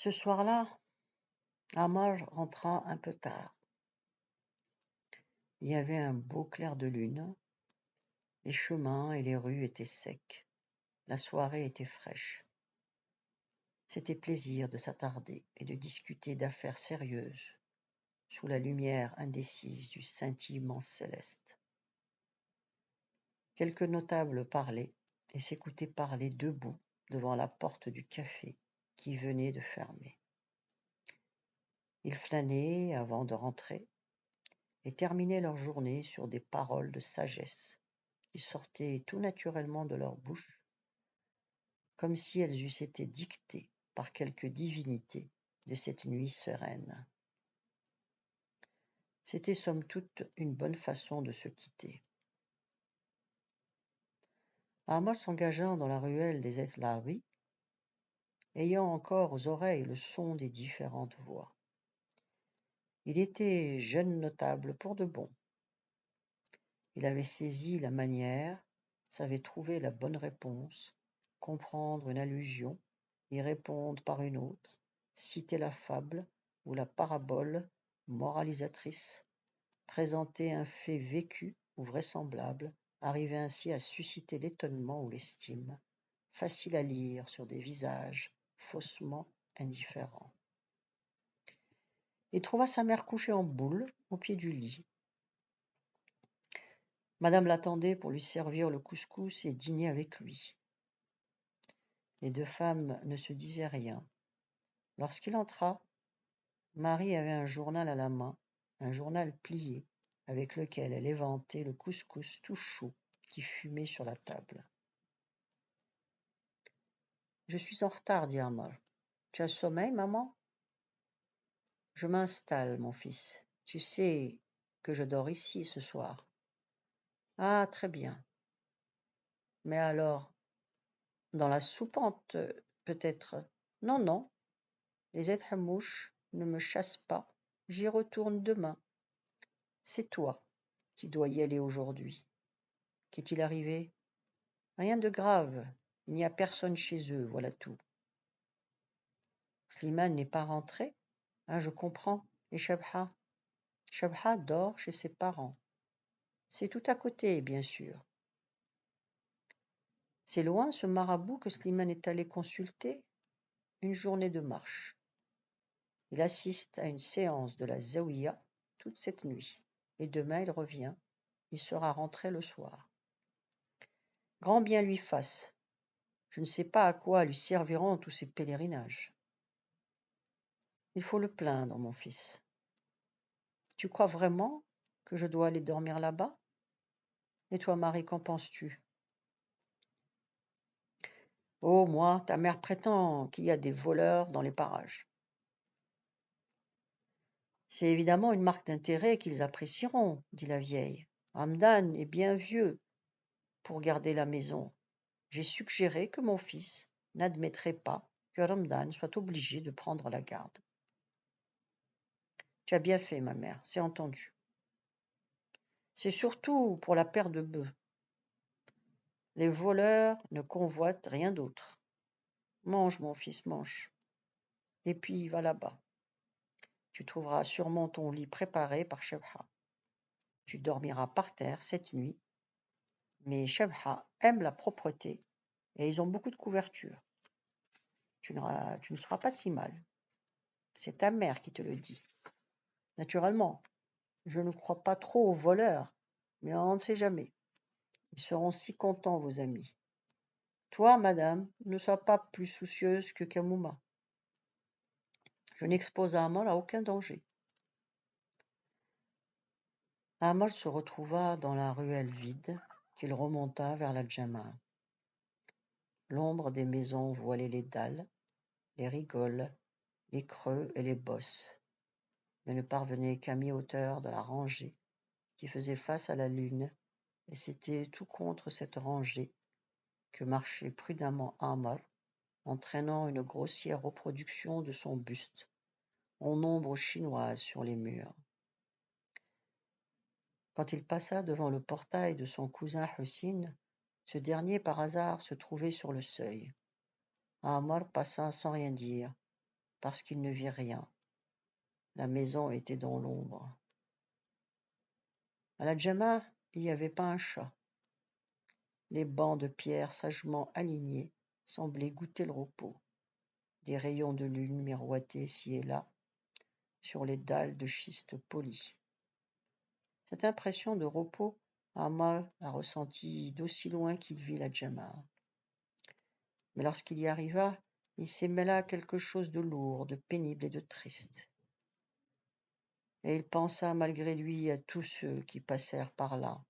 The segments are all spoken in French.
Ce soir-là, Amar rentra un peu tard. Il y avait un beau clair de lune, les chemins et les rues étaient secs, la soirée était fraîche. C'était plaisir de s'attarder et de discuter d'affaires sérieuses sous la lumière indécise du scintillement céleste. Quelques notables parlaient et s'écoutaient parler debout devant la porte du café qui venait de fermer. Ils flânaient avant de rentrer et terminaient leur journée sur des paroles de sagesse qui sortaient tout naturellement de leur bouche, comme si elles eussent été dictées par quelque divinité de cette nuit sereine. C'était somme toute une bonne façon de se quitter. Ahmad s'engagea dans la ruelle des Etlarbi, ayant encore aux oreilles le son des différentes voix. Il était jeune notable pour de bon. Il avait saisi la manière, savait trouver la bonne réponse, comprendre une allusion, y répondre par une autre, citer la fable ou la parabole moralisatrice, présenter un fait vécu ou vraisemblable, arriver ainsi à susciter l'étonnement ou l'estime, facile à lire sur des visages faussement indifférents. Il trouva sa mère couchée en boule au pied du lit. Madame l'attendait pour lui servir le couscous et dîner avec lui. Les deux femmes ne se disaient rien. Lorsqu'il entra, Marie avait un journal à la main, un journal plié, avec lequel elle éventait le couscous tout chaud qui fumait sur la table. « Je suis en retard, dit Amar. Tu as sommeil, maman ? Je m'installe, mon fils. Tu sais que je dors ici ce soir. Ah, très bien. Mais alors, dans la soupente, peut-être. Non, non, les Hamouches ne me chassent pas. J'y retourne demain. C'est toi qui dois y aller aujourd'hui. Qu'est-il arrivé ? Rien de grave. Il n'y a personne chez eux, voilà tout. Slimane n'est pas rentré ? Ah, je comprends. Et Shabha ? Shabha dort chez ses parents. C'est tout à côté, bien sûr. C'est loin ce marabout que Slimane est allé consulter ? Une journée de marche. Il assiste à une séance de la Zawiya toute cette nuit, et demain il revient. Il sera rentré le soir. Grand bien lui fasse. Je ne sais pas à quoi lui serviront tous ces pèlerinages. Il faut le plaindre, mon fils. Tu crois vraiment que je dois aller dormir là-bas ? Et toi, Marie, qu'en penses-tu ? Oh, moi, ta mère prétend qu'il y a des voleurs dans les parages. C'est évidemment une marque d'intérêt qu'ils apprécieront, dit la vieille. Ramdan est bien vieux pour garder la maison. J'ai suggéré que mon fils n'admettrait pas que Ramdan soit obligé de prendre la garde. Tu as bien fait, ma mère, c'est entendu. C'est surtout pour la paire de bœufs. Les voleurs ne convoitent rien d'autre. Mange, mon fils, mange. Et puis, va là-bas. Tu trouveras sûrement ton lit préparé par Shabha. Tu dormiras par terre cette nuit. Mais Shabha aime la propreté et ils ont beaucoup de couvertures. Tu ne seras pas si mal. C'est ta mère qui te le dit. Naturellement, je ne crois pas trop aux voleurs, mais on ne sait jamais. Ils seront si contents, vos amis. Toi, madame, ne sois pas plus soucieuse que Kamouma. Je n'expose Amal à aucun danger. Amal se retrouva dans la ruelle vide qu'il remonta vers la Jama'a. L'ombre des maisons voilait les dalles, les rigoles, les creux et les bosses, mais ne parvenait qu'à mi-hauteur de la rangée qui faisait face à la lune, et c'était tout contre cette rangée que marchait prudemment Amar, entraînant une grossière reproduction de son buste, en ombre chinoise sur les murs. Quand il passa devant le portail de son cousin Hussein, ce dernier par hasard se trouvait sur le seuil. Amar passa sans rien dire, parce qu'il ne vit rien. La maison était dans l'ombre. À la Djama, il n'y avait pas un chat. Les bancs de pierre sagement alignés semblaient goûter le repos. Des rayons de lune miroitaient ci et là sur les dalles de schiste polies. Cette impression de repos, Amal la ressentit d'aussi loin qu'il vit la Djama. Mais lorsqu'il y arriva, il s'y mêla quelque chose de lourd, de pénible et de triste. Et il pensa malgré lui à tous ceux qui passèrent par là,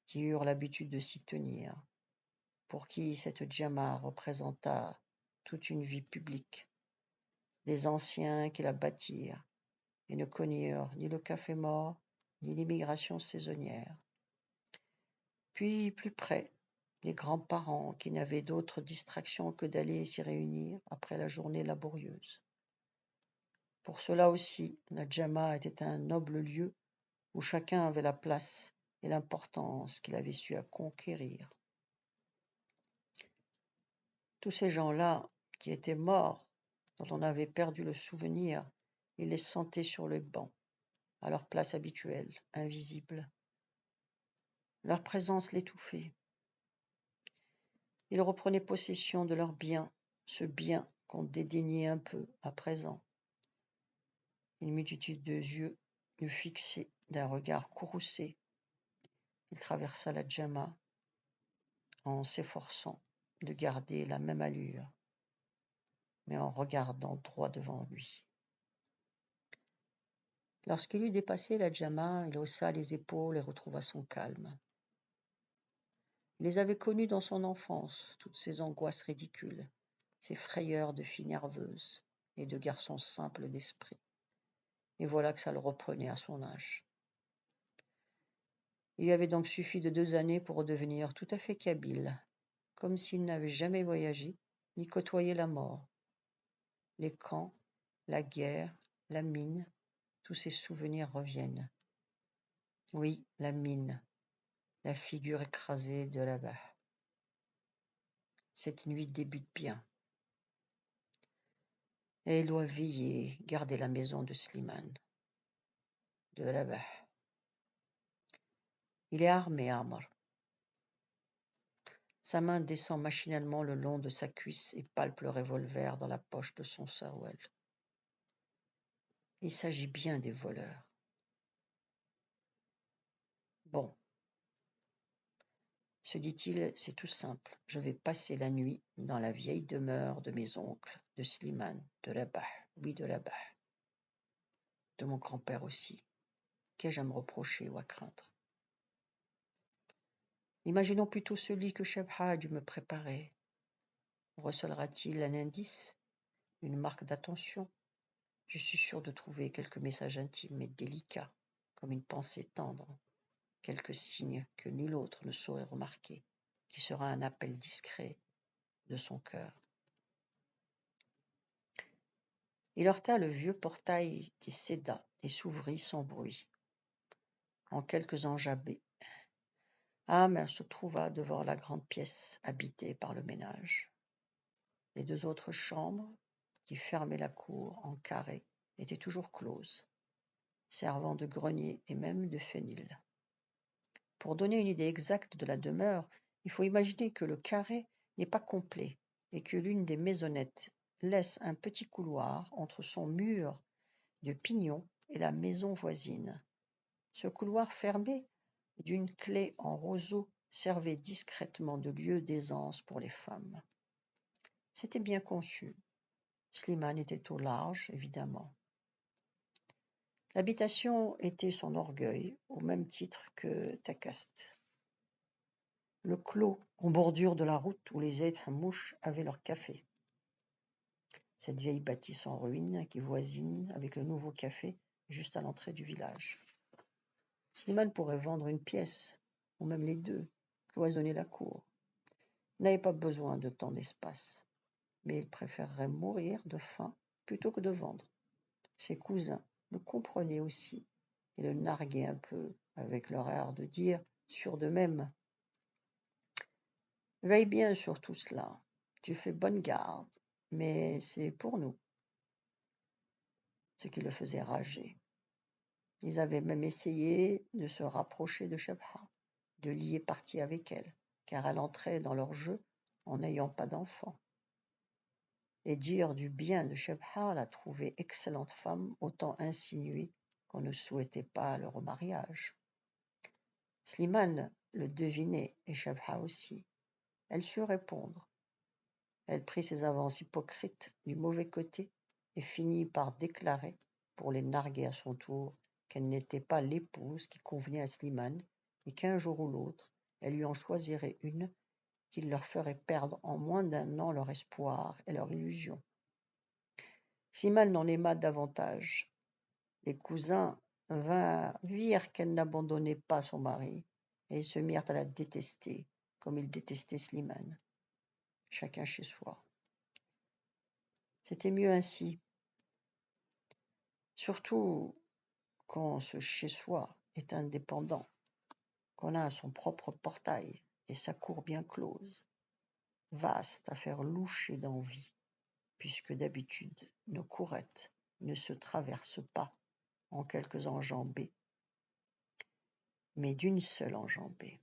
qui eurent l'habitude de s'y tenir, pour qui cette Djama représenta toute une vie publique, les anciens qui la bâtirent et ne connurent ni le café mort, ni l'immigration saisonnière. Puis, plus près, les grands-parents qui n'avaient d'autre distraction que d'aller s'y réunir après la journée laborieuse. Pour cela aussi, la Djama était un noble lieu où chacun avait la place et l'importance qu'il avait su à conquérir. Tous ces gens-là qui étaient morts, dont on avait perdu le souvenir, il les sentait sur le banc, à leur place habituelle, invisible. Leur présence l'étouffait. Ils reprenaient possession de leurs biens, ce bien qu'on dédaignait un peu à présent. Une multitude de yeux le fixaient d'un regard courroucé. Il traversa la Djama en s'efforçant de garder la même allure, mais en regardant droit devant lui. Lorsqu'il eut dépassé la Djama, il haussa les épaules et retrouva son calme. Il les avait connues dans son enfance, toutes ces angoisses ridicules, ces frayeurs de fille nerveuse et de garçon simple d'esprit. Et voilà que ça le reprenait à son âge. Il lui avait donc suffi de 2 années pour redevenir tout à fait kabyle, comme s'il n'avait jamais voyagé ni côtoyé la mort. Les camps, la guerre, la mine, tous ces souvenirs reviennent. Oui, la mine, la figure écrasée de là-bas. Cette nuit débute bien. Et il doit veiller, garder la maison de Slimane. De là-bas. Il est armé, Amr. Sa main descend machinalement le long de sa cuisse et palpe le revolver dans la poche de son sarouel. Il s'agit bien des voleurs. Bon, se dit-il, c'est tout simple. Je vais passer la nuit dans la vieille demeure de mes oncles, de Slimane, de là-bas, oui de là-bas. De mon grand-père aussi. Qu'ai-je à me reprocher ou à craindre? Imaginons plutôt celui que Chebha a dû me préparer. Recèlera-t-il un indice, une marque d'attention? Je suis sûr de trouver quelques messages intimes et délicats, comme une pensée tendre, quelques signes que nul autre ne saurait remarquer, qui sera un appel discret de son cœur. Il heurta le vieux portail qui céda et s'ouvrit sans bruit. En quelques enjambées, Amer se trouva devant la grande pièce habitée par le ménage. Les 2 autres chambres, qui fermaient la cour en carré, étaient toujours closes, servant de grenier et même de fenil. Pour donner une idée exacte de la demeure, il faut imaginer que le carré n'est pas complet et que l'une des maisonnettes laisse un petit couloir entre son mur de pignon et la maison voisine. Ce couloir fermé d'une clé en roseau servait discrètement de lieu d'aisance pour les femmes. C'était bien conçu. Slimane était au large, évidemment. L'habitation était son orgueil, au même titre que Takast. Le clos en bordure de la route où les Aïd Hammouch avaient leur café. Cette vieille bâtisse en ruine qui voisine avec le nouveau café juste à l'entrée du village. Slimane pourrait vendre une pièce, ou même les 2, cloisonner la cour. Il n'avait pas besoin de tant d'espace, mais il préférerait mourir de faim plutôt que de vendre. Ses cousins le comprenaient aussi et le narguaient un peu avec leur air de dire, sûr d'eux-mêmes: « Veille bien sur tout cela, tu fais bonne garde, mais c'est pour nous. » ce qui le faisait rager. Ils avaient même essayé de se rapprocher de Shabha, de lier partie avec elle, car elle entrait dans leur jeu en n'ayant pas d'enfant. Et dire du bien de Shabha, la trouver excellente femme, autant insinuer qu'on ne souhaitait pas leur mariage. Slimane le devinait, et Shabha aussi. Elle sut répondre. Elle prit ses avances hypocrites du mauvais côté et finit par déclarer, pour les narguer à son tour, qu'elle n'était pas l'épouse qui convenait à Slimane et qu'un jour ou l'autre, elle lui en choisirait une qui leur ferait perdre en moins d'1 an leur espoir et leur illusion. Slimane n'en aima davantage. Les cousins virent qu'elle n'abandonnait pas son mari et ils se mirent à la détester, comme ils détestaient Slimane. Chacun chez soi. C'était mieux ainsi. Surtout quand ce chez-soi est indépendant, qu'on a son propre portail et sa cour bien close, vaste à faire loucher d'envie, puisque d'habitude nos courettes ne se traversent pas en quelques enjambées, mais d'une seule enjambée.